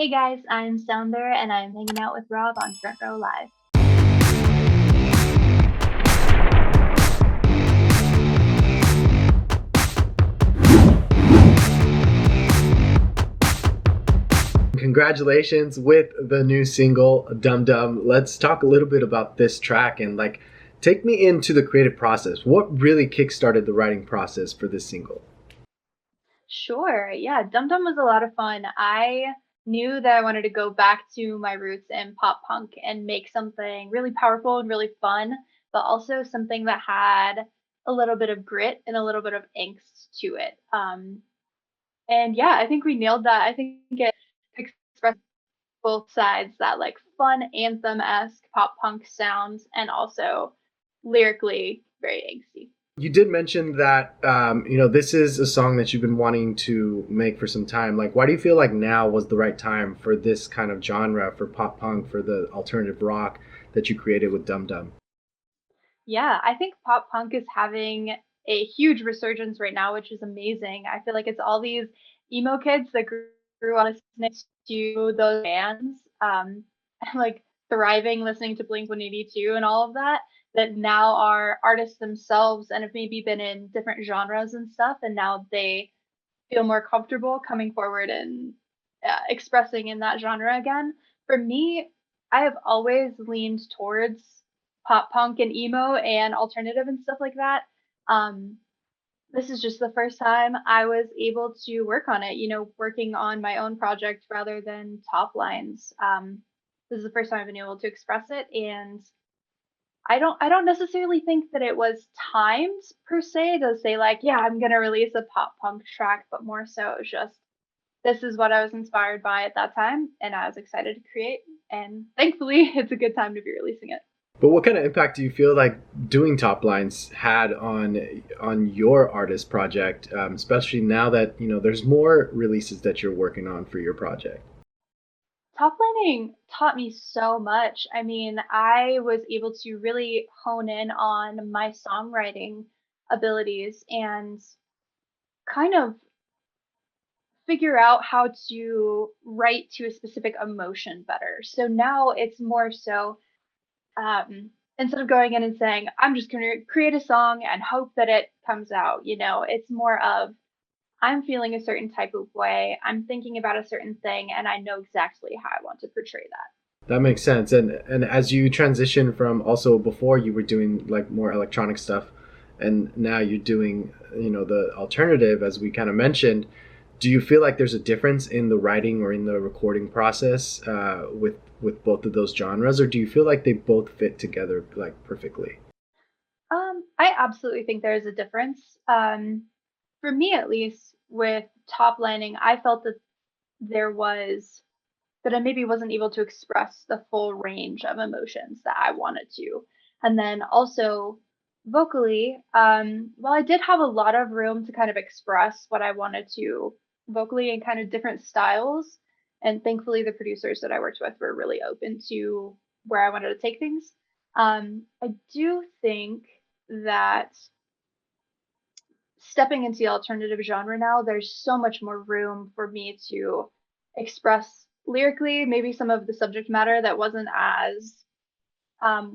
Hey guys, I'm SOUNDR and I'm hanging out with Rob on Front Row Live. Congratulations with the new single Dum-Dum. Let's talk a little bit about this track and take me into the creative process. What really kickstarted the writing process for this single? Sure, yeah, Dum-Dum was a lot of fun. I knew that I wanted to go back to my roots in pop punk and make something really powerful and really fun, but also something that had a little bit of grit and a little bit of angst to it. And yeah, I think we nailed that. I think it expressed both sides, that like fun anthem-esque pop punk sound and also lyrically very angsty. You did mention that this is a song that you've been wanting to make for some time. Like, why do you feel like now was the right time for this kind of genre, for pop punk, for the alternative rock that you created with Dum Dum? Yeah, I think pop punk is having a huge resurgence right now, which is amazing. I feel like it's all these emo kids that grew up listening to those bands, and like thriving listening to Blink 182 and all of that, that now are artists themselves and have maybe been in different genres and stuff, and now they feel more comfortable coming forward and expressing in that genre again. For me, I have always leaned towards pop punk and emo and alternative and stuff like that. Um, this is just the first time I was able to work on it, working on my own project rather than top lines. This is the first time I've been able to express it, and I don't necessarily think that it was timed per se to say like, yeah, I'm gonna release a pop punk track, but more so it was just this is what I was inspired by at that time and I was excited to create. And thankfully it's a good time to be releasing it. But what kind of impact do you feel like doing top lines had on your artist project, especially now that there's more releases that you're working on for your project? Top lining taught me so much. I mean, I was able to really hone in on my songwriting abilities and kind of figure out how to write to a specific emotion better. So now it's more so instead of going in and saying, I'm just going to create a song and hope that it comes out, it's more of I'm feeling a certain type of way, I'm thinking about a certain thing, and I know exactly how I want to portray that. That makes sense. And as you transition from, also before you were doing like more electronic stuff, and now you're doing the alternative, as we kind of mentioned, do you feel like there's a difference in the writing or in the recording process with both of those genres, or do you feel like they both fit together like perfectly? I absolutely think there is a difference. For me, at least, with top lining, I felt that there was that I maybe wasn't able to express the full range of emotions that I wanted to. And then also vocally, while I did have a lot of room to kind of express what I wanted to vocally in kind of different styles, and thankfully the producers that I worked with were really open to where I wanted to take things. I do think that stepping into the alternative genre now, there's so much more room for me to express lyrically, maybe some of the subject matter that wasn't as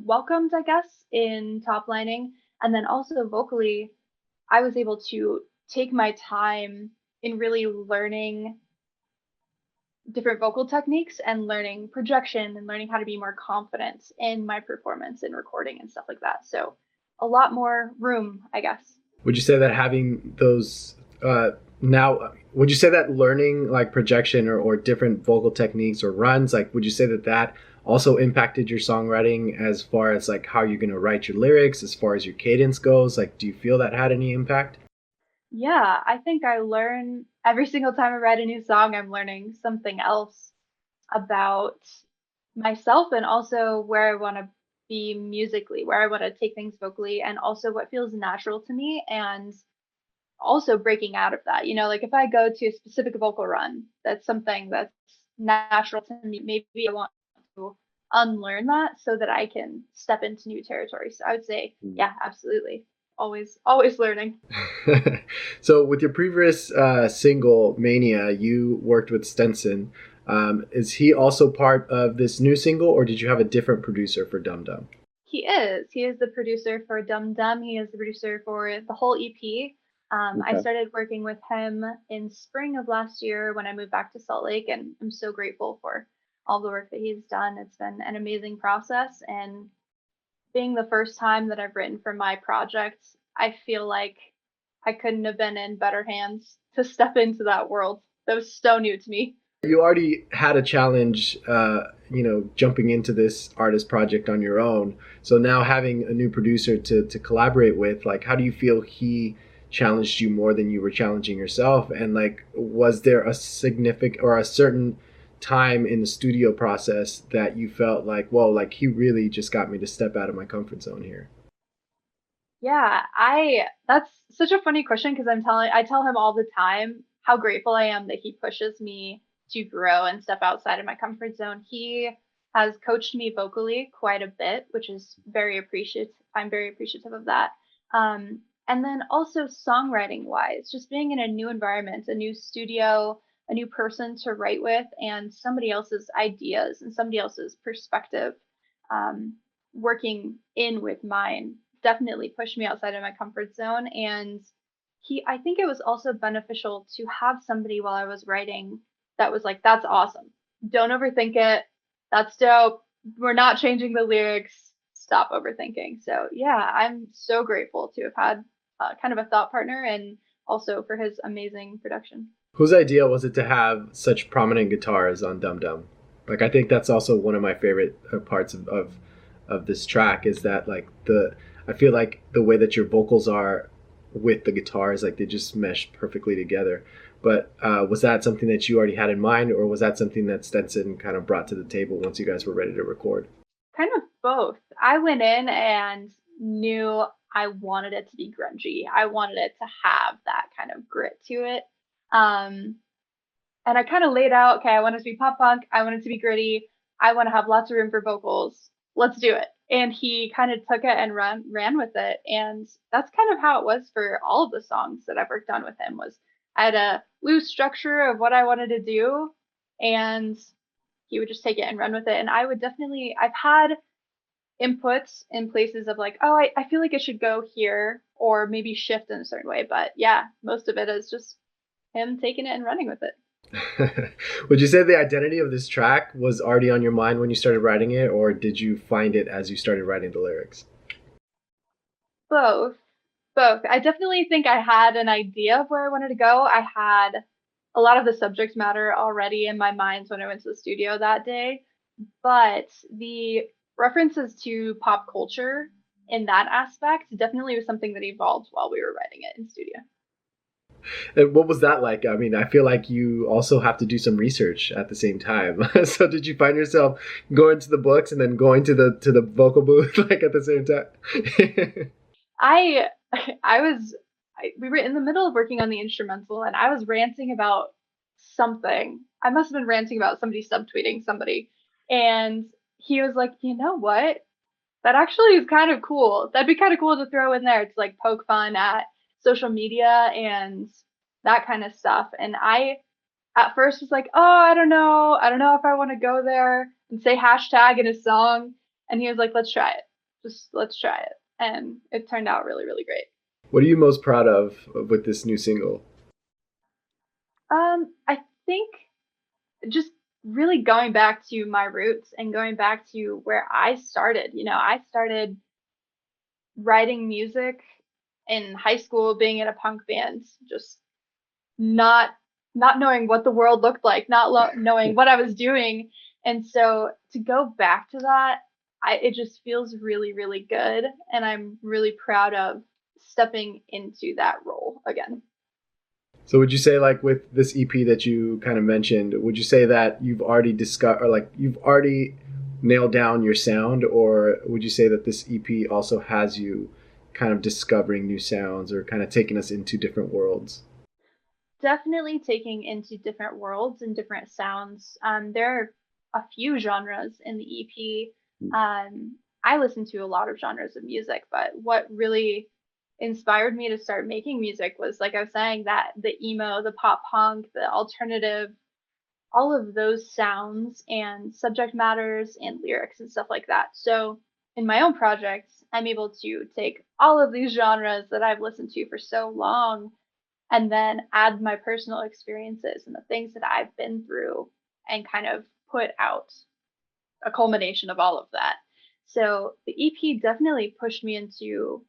welcomed, I guess, in top lining. And then also vocally, I was able to take my time in really learning different vocal techniques and learning projection and learning how to be more confident in my performance and recording and stuff like that. So a lot more room, I guess. Would you say that having those now, would you say that learning like projection or different vocal techniques or runs, like, would you say that that also impacted your songwriting as far as like how you're going to write your lyrics, as far as your cadence goes? Like, do you feel that had any impact? Yeah, I think I learn every single time I write a new song, I'm learning something else about myself and also where I want to be musically, where I want to take things vocally, and also what feels natural to me, and also breaking out of that. Like if I go to a specific vocal run, that's something that's natural to me. Maybe I want to unlearn that so that I can step into new territory. So I would say, yeah, absolutely. Always learning. So with your previous single Mania, you worked with Stenson. Is he also part of this new single, or did you have a different producer for Dum Dum? He is. He is the producer for Dum-Dum. He is the producer for the whole EP. I Okay. started working with him in spring of last year when I moved back to Salt Lake, and I'm so grateful for all the work that he's done. It's been an amazing process, and being the first time that I've written for my project, I feel like I couldn't have been in better hands to step into that world. That was so new to me. You already had a challenge, jumping into this artist project on your own. So now having a new producer to collaborate with, like, how do you feel he challenged you more than you were challenging yourself? And like, was there a significant or a certain time in the studio process that you felt like, whoa, like he really just got me to step out of my comfort zone here? Yeah, I that's such a funny question because I tell him all the time how grateful I am that he pushes me to grow and step outside of my comfort zone. He has coached me vocally quite a bit, which is very appreciative. I'm very appreciative of that. And then also songwriting wise, just being in a new environment, a new studio, a new person to write with, and somebody else's ideas and somebody else's perspective. Um, Working in with mine definitely pushed me outside of my comfort zone, and he I think it was also beneficial to have somebody while I was writing that was like, that's awesome, don't overthink it, that's dope, we're not changing the lyrics, stop overthinking. So yeah, I'm so grateful to have had kind of a thought partner, and also for his amazing production. Whose idea was it to have such prominent guitars on Dum Dum? Like, I think that's also one of my favorite parts of this track is that like the I feel like the way that your vocals are with the guitars, like they just mesh perfectly together. But was that something that you already had in mind, or was that something that Stenson kind of brought to the table once you guys were ready to record? Kind of both. I went in and knew I wanted it to be grungy. I wanted it to have that kind of grit to it. Um, and I kind of laid out, okay, I want it to be pop punk. I want it to be gritty. I want to have lots of room for vocals. Let's do it. And he kind of took it and ran with it. And that's kind of how it was for all of the songs that I've worked on with him. Was I had a loose structure of what I wanted to do, and he would just take it and run with it. And I would definitely, I've had inputs in places of like, oh, I feel like it should go here or maybe shift in a certain way. But yeah, most of it is just him taking it and running with it. Would you say the identity of this track was already on your mind when you started writing it, or did you find it as you started writing the lyrics? Both. Both. I definitely think I had an idea of where I wanted to go. I had a lot of the subject matter already in my mind when I went to the studio that day, but the references to pop culture in that aspect definitely was something that evolved while we were writing it in studio. And what was that like? I mean, I feel like you also have to do some research at the same time. So did you find yourself going to the books and then going to the vocal booth like at the same time? I I was we were in the middle of working on the instrumental, and I was ranting about something. I must have been ranting about somebody subtweeting somebody. And he was like, "You know what? That actually is kind of cool. That'd be kind of cool to throw in there to like poke fun at social media and that kind of stuff." And I at first was like, "Oh, I don't know. I don't know if I want to go there and say hashtag in a song." And he was like, "Let's try it. Just let's try it." And it turned out really, really great. What are you most proud of with this new single? I think just really going back to my roots and going back to where I started. You know, I started writing music in high school, being in a punk band, just not not knowing what the world looked like, not knowing what I was doing. And so to go back to that, it just feels really, really good, and I'm really proud of stepping into that role again. So would you say like with this EP that you kind of mentioned, would you say that you've already discovered or like you've already nailed down your sound, or would you say that this EP also has you kind of discovering new sounds or kind of taking us into different worlds? Definitely taking into different worlds and different sounds. There are a few genres in the EP. I listen to a lot of genres of music, but what really inspired me to start making music was, like I was saying, that the emo, the pop punk, the alternative, all of those sounds and subject matters and lyrics and stuff like that. So in my own projects, I'm able to take all of these genres that I've listened to for so long and then add my personal experiences and the things that I've been through and kind of put out a culmination of all of that. So the EP definitely pushed me into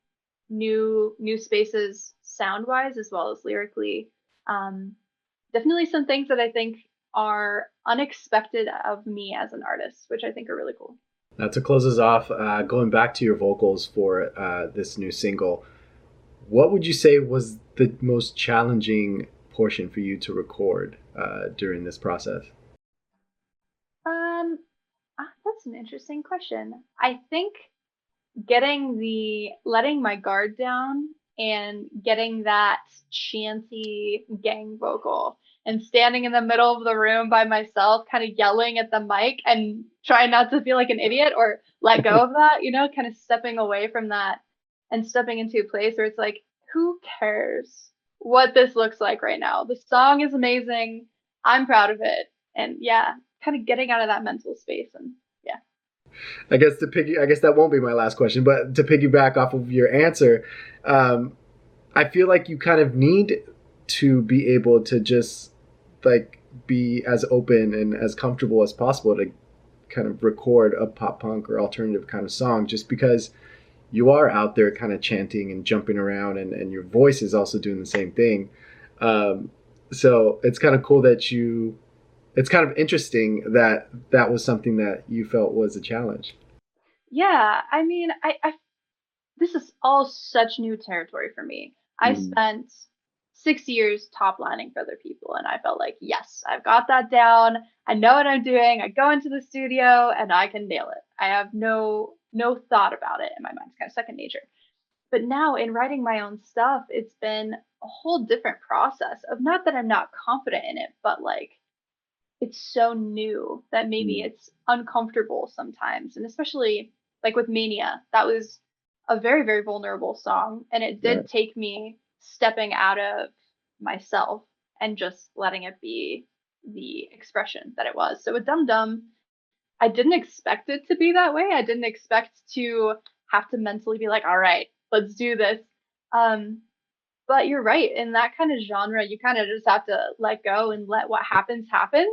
new spaces sound wise as well as lyrically. Um, Definitely some things that I think are unexpected of me as an artist, which I think are really cool. Now, to close us off, going back to your vocals for this new single, what would you say was the most challenging portion for you to record during this process? Um, that's an interesting question. I think getting the letting my guard down and getting that chanty gang vocal and standing in the middle of the room by myself, kind of yelling at the mic and trying not to feel like an idiot or let go of that, kind of stepping away from that and stepping into a place where it's like, who cares what this looks like right now? The song is amazing. I'm proud of it. And yeah, kind of getting out of that mental space and yeah. I guess that won't be my last question, but to piggyback off of your answer, um, I feel like you kind of need to be able to just like be as open and as comfortable as possible to kind of record a pop punk or alternative kind of song, just because you are out there kind of chanting and jumping around, and your voice is also doing the same thing. So it's kind of cool that it's kind of interesting that that was something that you felt was a challenge. Yeah, I mean, I this is all such new territory for me. I Mm. spent 6 years top lining for other people, and I felt like, yes, I've got that down. I know what I'm doing. I go into the studio and I can nail it. I have no thought about it, and my mind's kind of second nature. But now in writing my own stuff, it's been a whole different process of not that I'm not confident in it, but like it's so new that maybe Mm. it's uncomfortable sometimes. And especially like with Mania, that was a very, very vulnerable song. And it Right. did take me stepping out of myself and just letting it be the expression that it was. So with Dum Dum, I didn't expect it to be that way. I didn't expect to have to mentally be like, all right, let's do this. Um, but you're right. In that kind of genre, you kind of just have to let go and let what happens happen.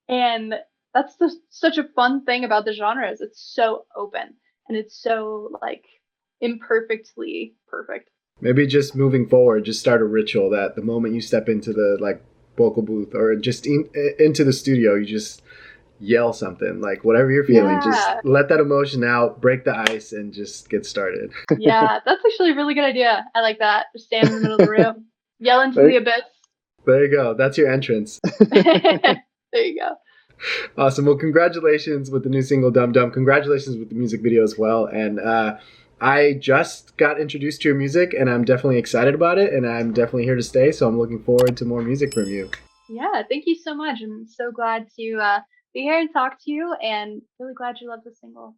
And that's such a fun thing about the genre is it's so open and it's so like imperfectly perfect. Maybe just moving forward, just start a ritual that the moment you step into the like vocal booth or just into the studio, you just yell something like whatever you're feeling. Just Yeah. let that emotion out, break the ice, and just get started. Yeah. That's actually a really good idea. I like that. Just stand in the middle of the room, yell into there, the abyss. there you go. That's your entrance. There you go. Awesome. Well, congratulations with the new single "Dum Dum." Congratulations with the music video as well. And I just got introduced to your music, and I'm definitely excited about it. And I'm definitely here to stay. So I'm looking forward to more music from you. Yeah. Thank you so much. I'm so glad to be here and talk to you and really glad you love the single.